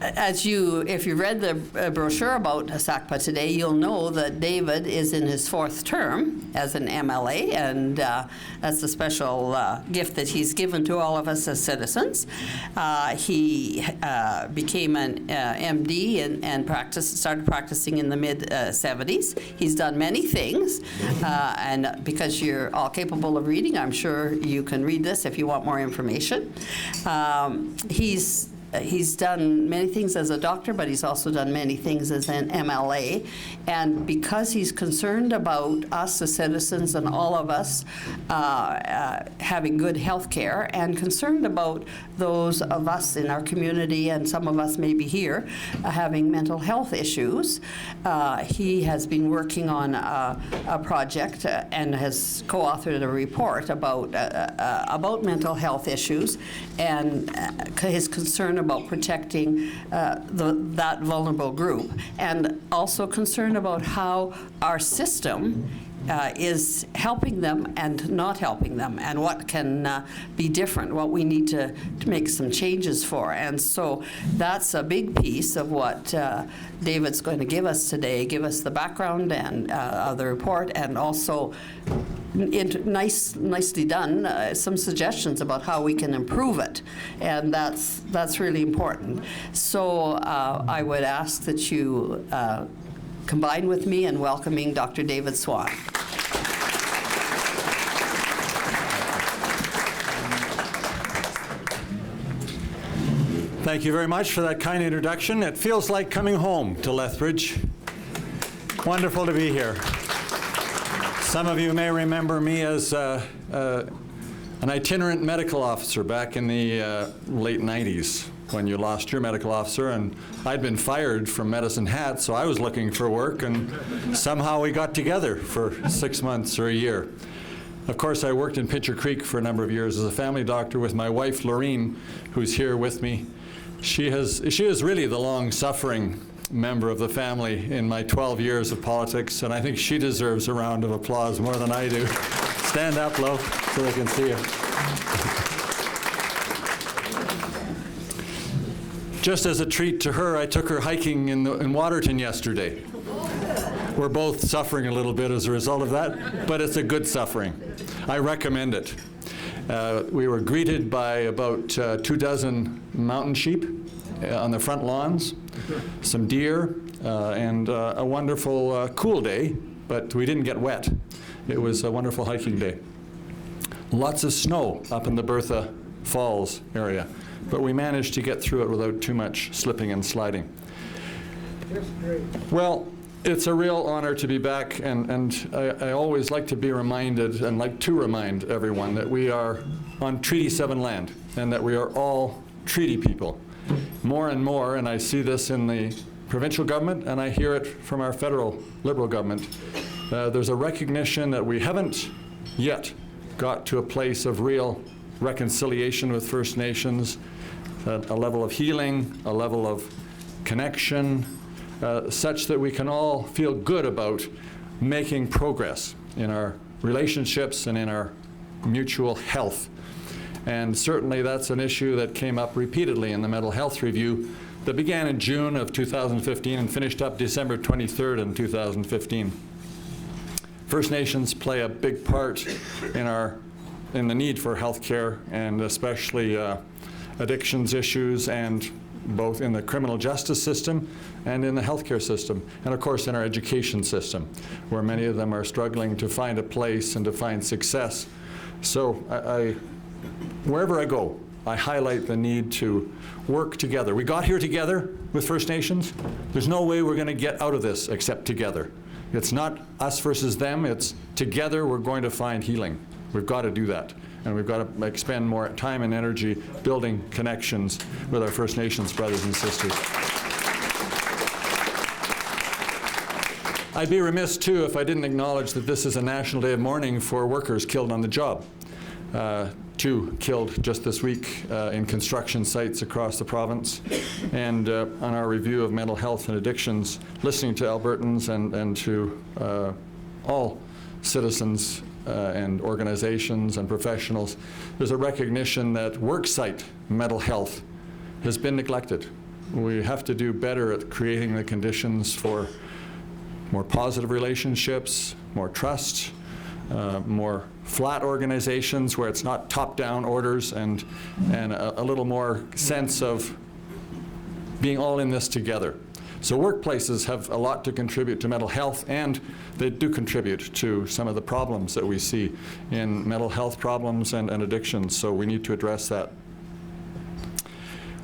if you read the brochure about SACPA today, you'll know that David is in his 4th term as an MLA, and that's a special gift that he's given to all of us as citizens. He became an MD and started practicing in the mid-70s. He's done many things, and because you're all capable of reading, I'm sure you can read this if you want more information. He's done many things as a doctor, but he's also done many things as an MLA. And because he's concerned about us as citizens and all of us having good health care, and concerned about those of us in our community, and some of us maybe here, having mental health issues, he has been working on a project and has co-authored a report about mental health issues, and his concern about protecting that vulnerable group, and also concerned about how our system is helping them and not helping them, and what can be different, what we need to make some changes for. And so that's a big piece of what David's going to give us today, give us the background and of the report, and also nicely done, some suggestions about how we can improve it, and that's really important. So I would ask that you combine with me in welcoming Dr. David Swann. Thank you very much for that kind introduction. It feels like coming home to Lethbridge. Wonderful to be here. Some of you may remember me as an itinerant medical officer back in the late 90s when you lost your medical officer, and I'd been fired from Medicine Hat, so I was looking for work, and somehow we got together for 6 months or a year. Of course, I worked in Pitcher Creek for a number of years as a family doctor with my wife, Lorene, who's here with me. She is really the long-suffering member of the family in my 12 years of politics, and I think she deserves a round of applause more than I do. Stand up, Lo, so they can see you. Just as a treat to her, I took her hiking in Waterton yesterday. We're both suffering a little bit as a result of that, but it's a good suffering. I recommend it. We were greeted by about 24 mountain sheep on the front lawns, some deer, and a wonderful cool day, but we didn't get wet. It was a wonderful hiking day. Lots of snow up in the Bertha Falls area, but we managed to get through it without too much slipping and sliding. That's great. Well, it's a real honor to be back, and I always like to be reminded, and like to remind everyone, that we are on Treaty 7 land, and that we are all treaty people. More and more, and I see this in the provincial government, and I hear it from our federal Liberal government, there's a recognition that we haven't yet got to a place of real reconciliation with First Nations, a level of healing, a level of connection, such that we can all feel good about making progress in our relationships and in our mutual health. And certainly that's an issue that came up repeatedly in the Mental Health Review that began in June of 2015 and finished up December 23rd in 2015. First Nations play a big part in the need for health care, and especially addictions issues, and both in the criminal justice system and in the healthcare system, and of course in our education system, where many of them are struggling to find a place and to find success. So wherever I go, I highlight the need to work together. We got here together with First Nations. There's no way we're going to get out of this except together. It's not us versus them, it's together we're going to find healing. We've got to do that. And we've got to expend more time and energy building connections with our First Nations brothers and sisters. I'd be remiss, too, if I didn't acknowledge that this is a National Day of Mourning for workers killed on the job. 2 killed just this week in construction sites across the province. And on our review of mental health and addictions, listening to Albertans and to all citizens and organizations and professionals, there's a recognition that worksite mental health has been neglected We have to do better at creating the conditions for more positive relationships, more trust, more flat organizations where it's not top-down orders, and a little more sense of being all in this together. So workplaces have a lot to contribute to mental health, and they do contribute to some of the problems that we see in mental health problems and addictions, so we need to address that.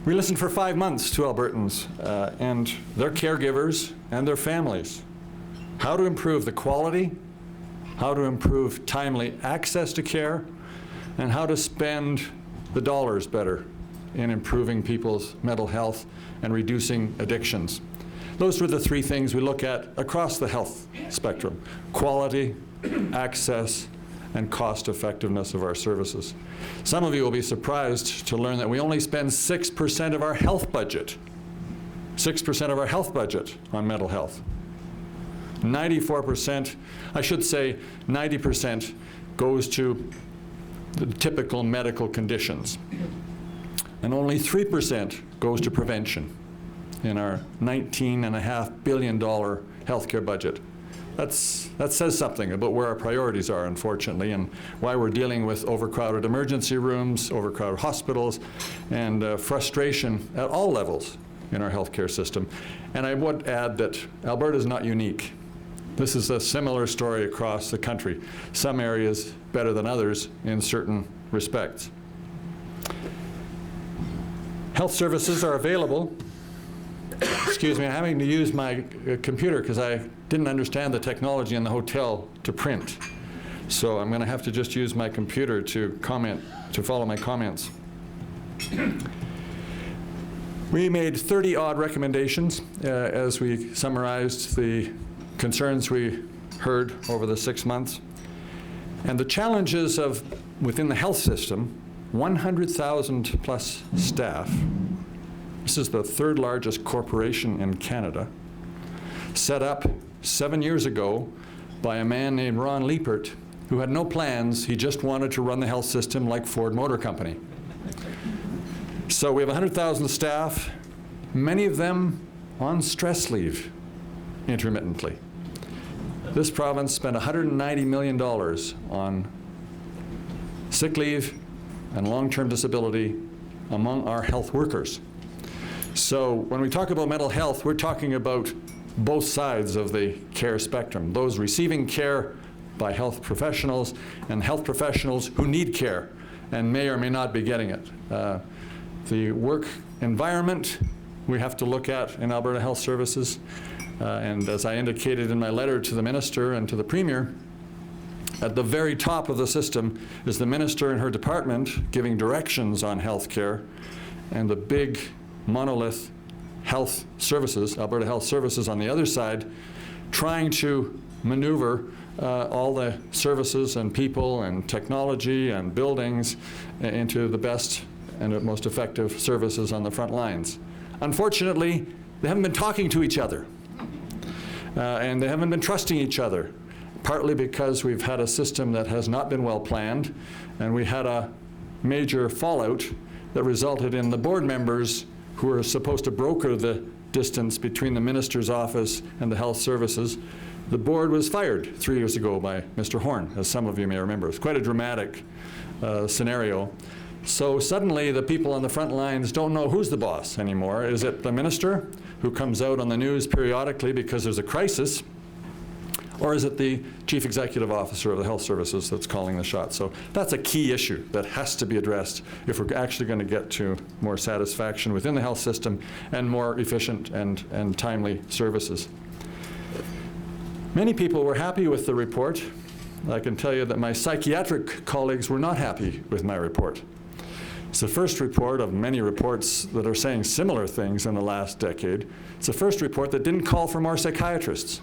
We listened for 5 months to Albertans and their caregivers and their families. How to improve the quality, how to improve timely access to care, and how to spend the dollars better in improving people's mental health and reducing addictions. Those were the 3 things we look at across the health spectrum: quality, access, and cost effectiveness of our services. Some of you will be surprised to learn that we only spend 6% of our health budget, 6% of our health budget on mental health. 94%, I should say 90% goes to the typical medical conditions. And only 3% goes to prevention in our $19.5 billion healthcare budget. That says something about where our priorities are, unfortunately, and why we're dealing with overcrowded emergency rooms, overcrowded hospitals, and frustration at all levels in our healthcare system. And I would add that Alberta is not unique. This is a similar story across the country. Some areas better than others in certain respects. Health services are available. Excuse me, I'm having to use my computer because I didn't understand the technology in the hotel to print. So I'm going to have to just use my computer to follow my comments. We made 30-odd recommendations as we summarized the concerns we heard over the 6 months. And the challenges of, within the health system, 100,000 plus staff. This is the 3rd largest corporation in Canada, set up 7 years ago by a man named Ron Liepert, who had no plans. He just wanted to run the health system like Ford Motor Company. So we have 100,000 staff, many of them on stress leave intermittently. This province spent $190 million on sick leave and long-term disability among our health workers. So when we talk about mental health, we're talking about both sides of the care spectrum, those receiving care by health professionals and health professionals who need care and may or may not be getting it. The work environment we have to look at in Alberta Health Services, and as I indicated in my letter to the Minister and to the Premier, at the very top of the system is the Minister and her department giving directions on health care, and the big monolith health services, Alberta Health Services, on the other side, trying to maneuver all the services and people and technology and buildings into the best and most effective services on the front lines. Unfortunately, they haven't been talking to each other, and they haven't been trusting each other, partly because we've had a system that has not been well planned, and we had a major fallout that resulted in the board members who are supposed to broker the distance between the minister's office and the health services. The board was fired 3 years ago by Mr. Horn, as some of you may remember. It's quite a dramatic scenario. So suddenly the people on the front lines don't know who's the boss anymore. Is it the minister, who comes out on the news periodically because there's a crisis, or is it the chief executive officer of the health services that's calling the shots? So that's a key issue that has to be addressed if we're actually going to get to more satisfaction within the health system and more efficient and timely services. Many people were happy with the report. I can tell you that my psychiatric colleagues were not happy with my report. It's the first report of many reports that are saying similar things in the last decade. It's the first report that didn't call for more psychiatrists.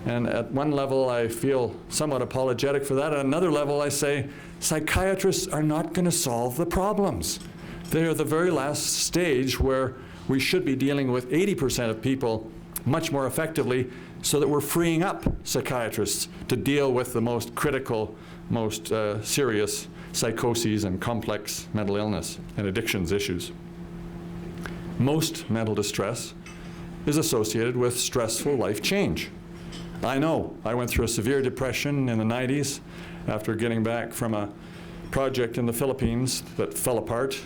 And at one level, I feel somewhat apologetic for that. At another level, I say, psychiatrists are not going to solve the problems. They are the very last stage where we should be dealing with 80% of people much more effectively, so that we're freeing up psychiatrists to deal with the most critical, most serious psychoses and complex mental illness and addictions issues. Most mental distress is associated with stressful life change. I know. I went through a severe depression in the 90s after getting back from a project in the Philippines that fell apart.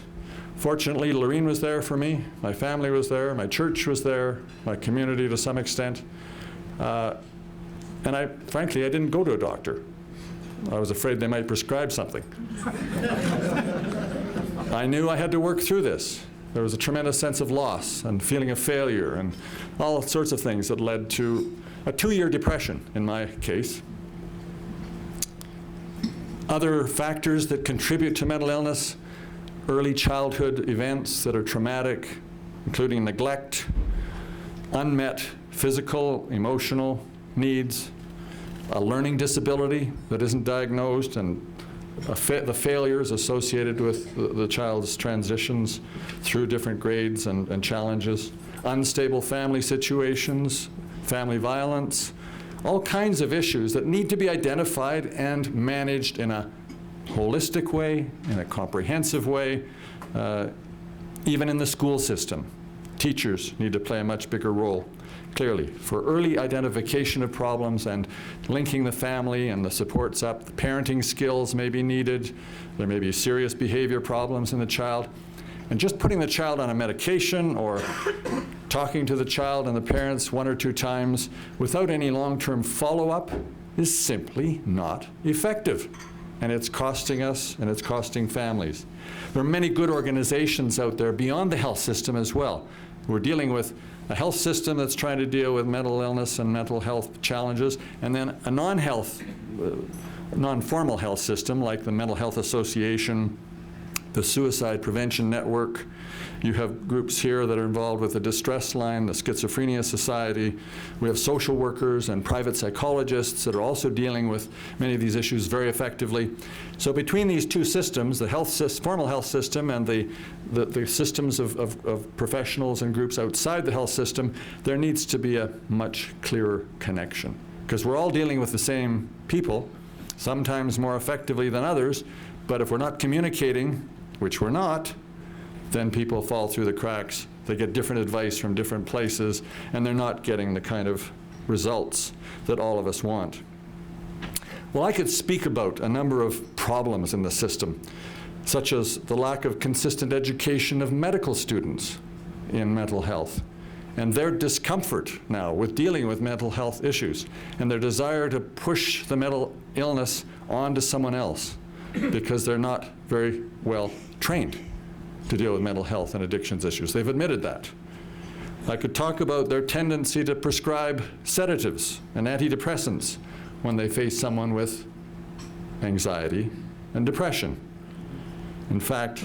Fortunately, Lorene was there for me, my family was there, my church was there, my community to some extent. And frankly, I didn't go to a doctor. I was afraid they might prescribe something. I knew I had to work through this. There was a tremendous sense of loss and feeling of failure and all sorts of things that led to a 2-year depression in my case. Other factors that contribute to mental illness: early childhood events that are traumatic, including neglect, unmet physical, emotional needs, a learning disability that isn't diagnosed, and the failures associated with the child's transitions through different grades and challenges, unstable family situations, family violence, all kinds of issues that need to be identified and managed in a holistic way, in a comprehensive way, even in the school system. Teachers need to play a much bigger role, clearly, for early identification of problems and linking the family and the supports up. The parenting skills may be needed. There may be serious behavior problems in the child. And just putting the child on a medication or talking to the child and the parents 1 or 2 times without any long-term follow-up is simply not effective. And it's costing us, and it's costing families. There are many good organizations out there beyond the health system as well. We're dealing with a health system that's trying to deal with mental illness and mental health challenges, and then a non-formal health system like the Mental Health Association, the Suicide Prevention Network. You have groups here that are involved with the Distress Line, the Schizophrenia Society. We have social workers and private psychologists that are also dealing with many of these issues very effectively. So between these two systems, the formal health system and the systems of professionals and groups outside the health system, there needs to be a much clearer connection. Because we're all dealing with the same people, sometimes more effectively than others, but if we're not communicating, which we're not, then people fall through the cracks. They get different advice from different places, and they're not getting the kind of results that all of us want. Well, I could speak about a number of problems in the system, such as the lack of consistent education of medical students in mental health, and their discomfort now with dealing with mental health issues, and their desire to push the mental illness onto someone else because they're not very well trained to deal with mental health and addictions issues. They've admitted that. I could talk about their tendency to prescribe sedatives and antidepressants when they face someone with anxiety and depression. In fact,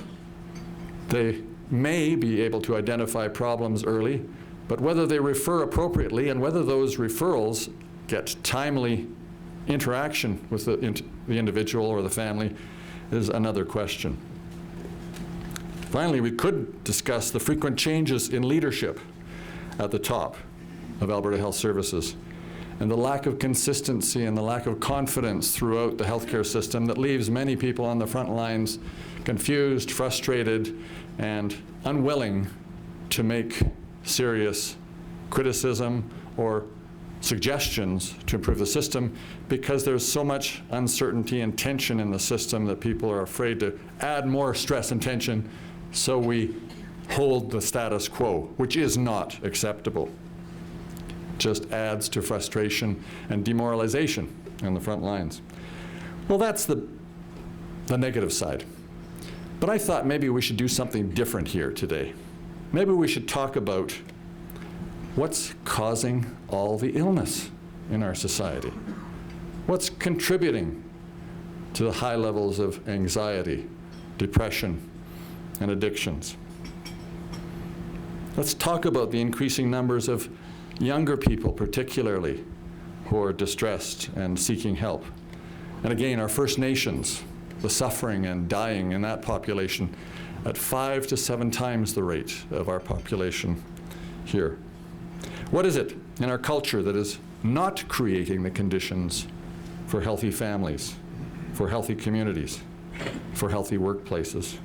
they may be able to identify problems early, but whether they refer appropriately and whether those referrals get timely interaction with the individual or the family is another question. Finally, we could discuss the frequent changes in leadership at the top of Alberta Health Services and the lack of consistency and the lack of confidence throughout the healthcare system that leaves many people on the front lines confused, frustrated, and unwilling to make serious criticism or suggestions to improve the system because there's so much uncertainty and tension in the system that people are afraid to add more stress and tension, so we hold the status quo, which is not acceptable. Just adds to frustration and demoralization on the front lines. Well, that's the negative side. But I thought maybe we should do something different here today. Maybe we should talk about what's causing all the illness in our society. What's contributing to the high levels of anxiety, depression, and addictions? Let's talk about the increasing numbers of younger people, particularly, who are distressed and seeking help. And again, our First Nations, the suffering and dying in that population at 5 to 7 times the rate of our population here. What is it in our culture that is not creating the conditions for healthy families, for healthy communities, for healthy workplaces?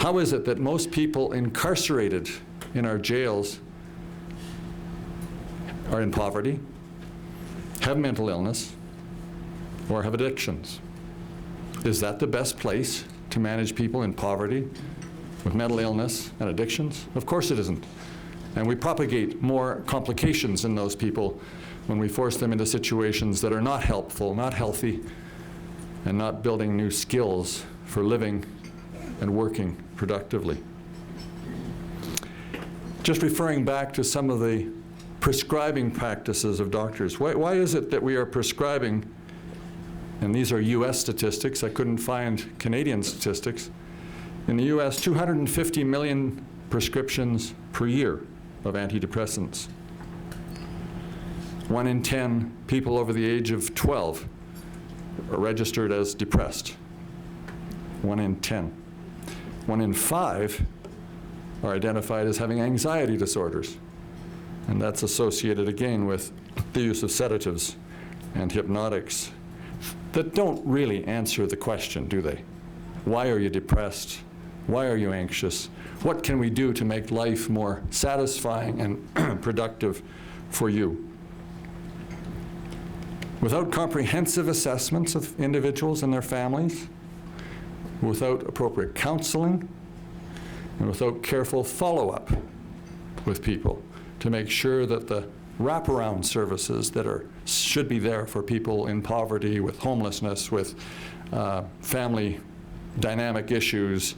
How is it that most people incarcerated in our jails are in poverty, have mental illness, or have addictions? Is that the best place to manage people in poverty with mental illness and addictions? Of course it isn't. And we propagate more complications in those people when we force them into situations that are not helpful, not healthy, and not building new skills for living and working productively. Just referring back to some of the prescribing practices of doctors. Why is it that we are prescribing, and these are US statistics, I couldn't find Canadian statistics, in the US, 250 million prescriptions per year of antidepressants. 1 in 10 people over the age of 12 are registered as depressed. 1 in 10. 1 in 5 are identified as having anxiety disorders. And that's associated again with the use of sedatives and hypnotics that don't really answer the question, do they? Why are you depressed? Why are you anxious? What can we do to make life more satisfying and productive for you? Without comprehensive assessments of individuals and their families, without appropriate counseling, and without careful follow-up with people to make sure that the wraparound services that should be there for people in poverty, with homelessness, with family dynamic issues,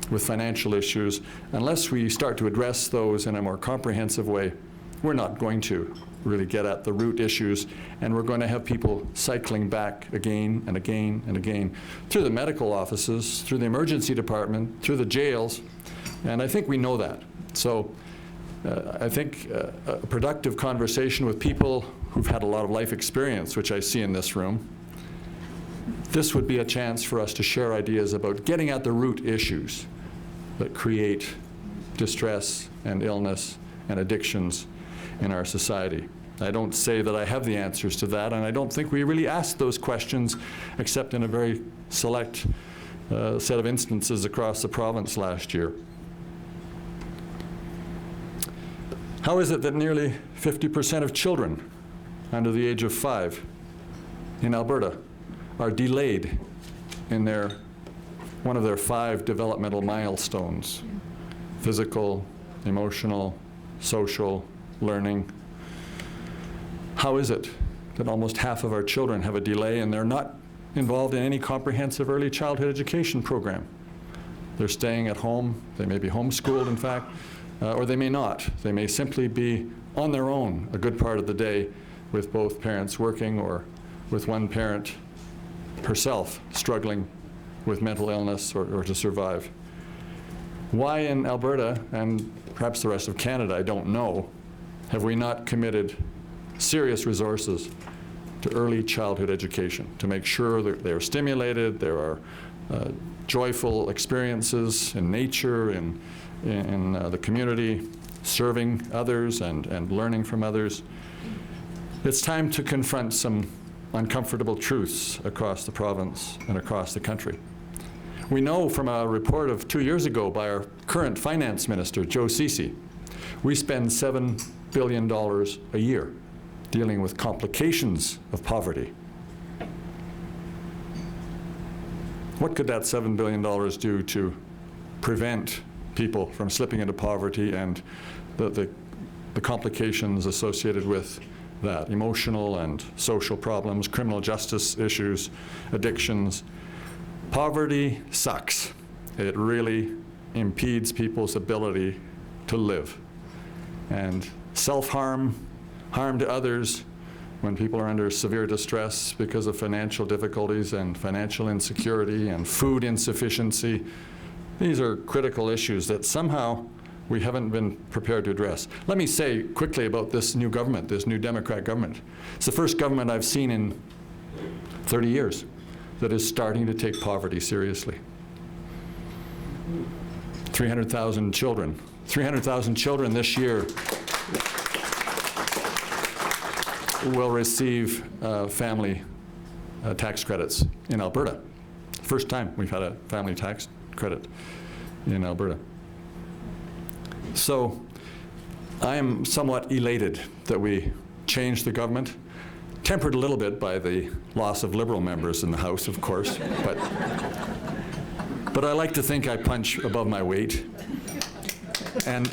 with financial issues, unless we start to address those in a more comprehensive way, we're not going to really get at the root issues, and we're going to have people cycling back again and again and again through the medical offices, through the emergency department, through the jails, and I think we know that. So I think a productive conversation with people who've had a lot of life experience, which I see in this room, this would be a chance for us to share ideas about getting at the root issues that create distress and illness and addictions in our society. I don't say that I have the answers to that, and I don't think we really asked those questions except in a very select set of instances across the province last year. How is it that nearly 50% of children under the age of 5 in Alberta are delayed in one of their 5 developmental milestones? Physical, emotional, social, learning. How is it that almost half of our children have a delay and they're not involved in any comprehensive early childhood education program? They're staying at home, they may be homeschooled in fact, or they may not. They may simply be on their own a good part of the day with both parents working or with one parent herself struggling with mental illness or to survive. Why in Alberta, and perhaps the rest of Canada, I don't know, have we not committed serious resources to early childhood education to make sure that they are stimulated, there are joyful experiences in nature, in the community, serving others and learning from others? It's time to confront some uncomfortable truths across the province and across the country. We know from a report of 2 years ago by our current finance minister, Joe Ceci, we spend $7 billion a year dealing with complications of poverty. What could that $7 billion do to prevent people from slipping into poverty and the complications associated with that? Emotional and social problems, criminal justice issues, addictions. Poverty sucks. It really impedes people's ability to live. And self-harm, harm to others, when people are under severe distress because of financial difficulties and financial insecurity and food insufficiency, these are critical issues that somehow we haven't been prepared to address. Let me say quickly about this new government, this new Democrat government. It's the first government I've seen in 30 years that is starting to take poverty seriously. 300,000 children. 300,000 children this year will receive family tax credits in Alberta. First time we've had a family tax credit in Alberta. So I am somewhat elated that we changed the government, tempered a little bit by the loss of Liberal members in the House, of course, but I like to think I punch above my weight. And,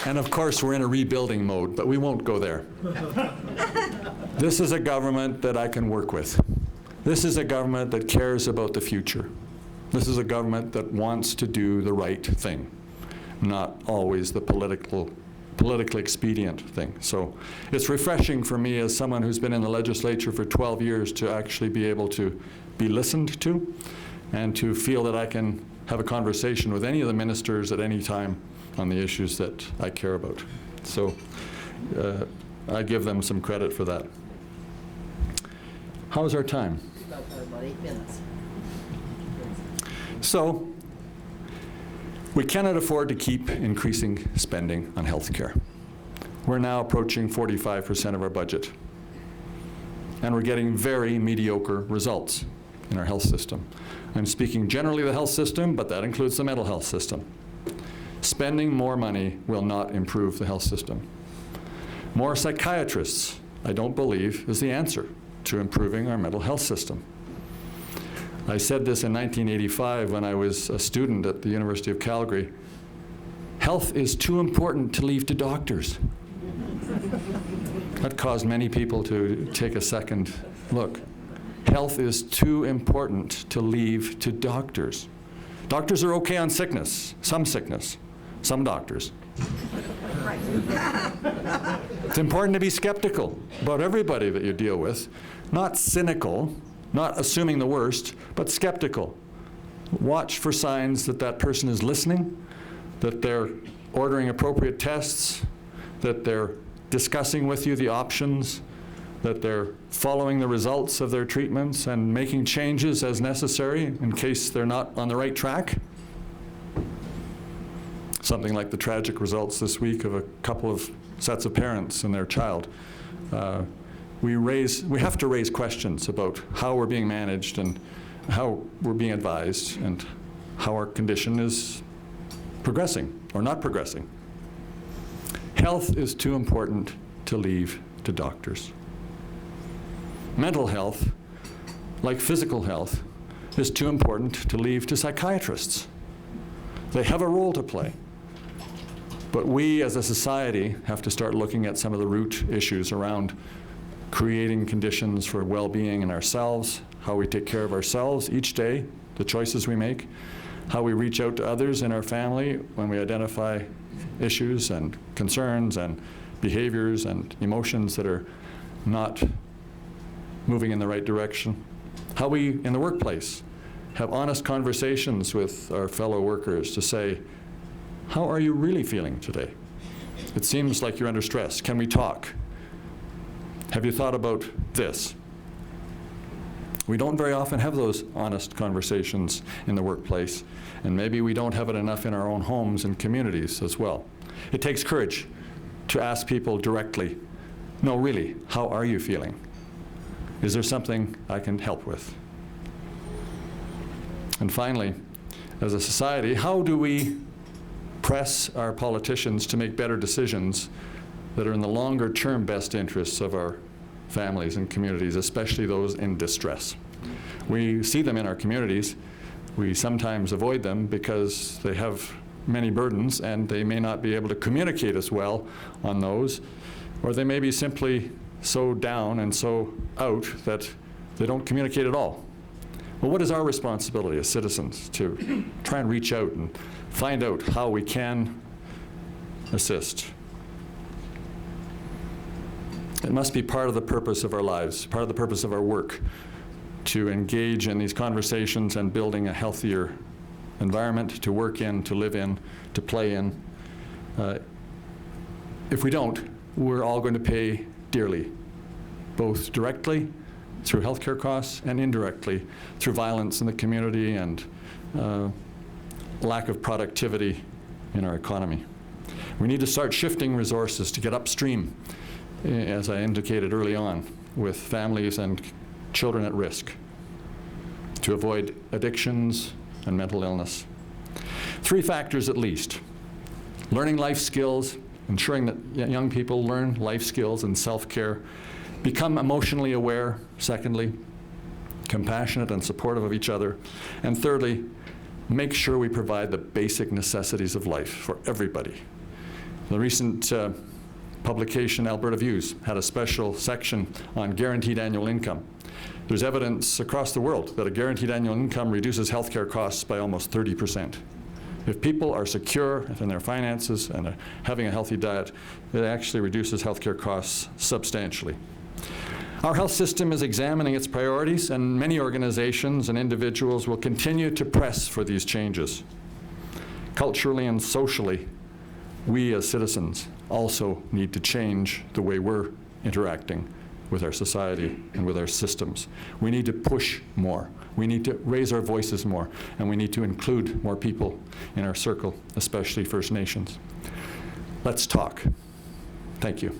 and of course, we're in a rebuilding mode, but we won't go there. This is a government that I can work with. This is a government that cares about the future. This is a government that wants to do the right thing, not always the politically expedient thing. So it's refreshing for me as someone who's been in the legislature for 12 years to actually be able to be listened to and to feel that I can have a conversation with any of the ministers at any time on the issues that I care about. So I give them some credit for that. How's our time? About 8 minutes. So we cannot afford to keep increasing spending on health care. We're now approaching 45% of our budget. And we're getting very mediocre results in our health system. I'm speaking generally of the health system, but that includes the mental health system. Spending more money will not improve the health system. More psychiatrists, I don't believe, is the answer to improving our mental health system. I said this in 1985 when I was a student at the University of Calgary. Health is too important to leave to doctors. That caused many people to take a second look. Health is too important to leave to doctors. Doctors are okay on sickness, some doctors. It's important to be skeptical about everybody that you deal with, not cynical, not assuming the worst, but skeptical. Watch for signs that that person is listening, that they're ordering appropriate tests, that they're discussing with you the options, that they're following the results of their treatments and making changes as necessary in case they're not on the right track. Something like the tragic results this week of a couple of sets of parents and their child. We have to raise questions about how we're being managed and how we're being advised and how our condition is progressing or not progressing. Health is too important to leave to doctors. Mental health, like physical health, is too important to leave to psychiatrists. They have a role to play. But we as a society have to start looking at some of the root issues around creating conditions for well-being in ourselves, how we take care of ourselves each day, the choices we make, how we reach out to others in our family when we identify issues and concerns and behaviors and emotions that are not moving in the right direction, how we, in the workplace, have honest conversations with our fellow workers to say, how are you really feeling today? It seems like you're under stress. Can we talk? Have you thought about this? We don't very often have those honest conversations in the workplace, and maybe we don't have it enough in our own homes and communities as well. It takes courage to ask people directly, no, really, how are you feeling? Is there something I can help with? And finally, as a society, how do we press our politicians to make better decisions that are in the longer-term best interests of our families and communities, especially those in distress? We see them in our communities. We sometimes avoid them because they have many burdens and they may not be able to communicate as well on those, or they may be simply so down and so out that they don't communicate at all. Well, what is our responsibility as citizens to try and reach out and find out how we can assist? It must be part of the purpose of our lives, part of the purpose of our work, to engage in these conversations and building a healthier environment to work in, to live in, to play in. If we don't, we're all going to pay dearly, both directly through healthcare costs and indirectly through violence in the community and lack of productivity in our economy. We need to start shifting resources to get upstream, as I indicated early on, with families and children at risk, to avoid addictions and mental illness. 3 factors at least: learning life skills, ensuring that young people learn life skills and self-care, become emotionally aware, secondly, compassionate and supportive of each other, and thirdly, make sure we provide the basic necessities of life for everybody. The recent publication, Alberta Views, had a special section on guaranteed annual income. There's evidence across the world that a guaranteed annual income reduces healthcare costs by almost 30%. If people are secure in their finances and are having a healthy diet, it actually reduces healthcare costs substantially. Our health system is examining its priorities, and many organizations and individuals will continue to press for these changes. Culturally and socially, we as citizens also need to change the way we're interacting with our society and with our systems. We need to push more. We need to raise our voices more, and we need to include more people in our circle, especially First Nations. Let's talk. Thank you.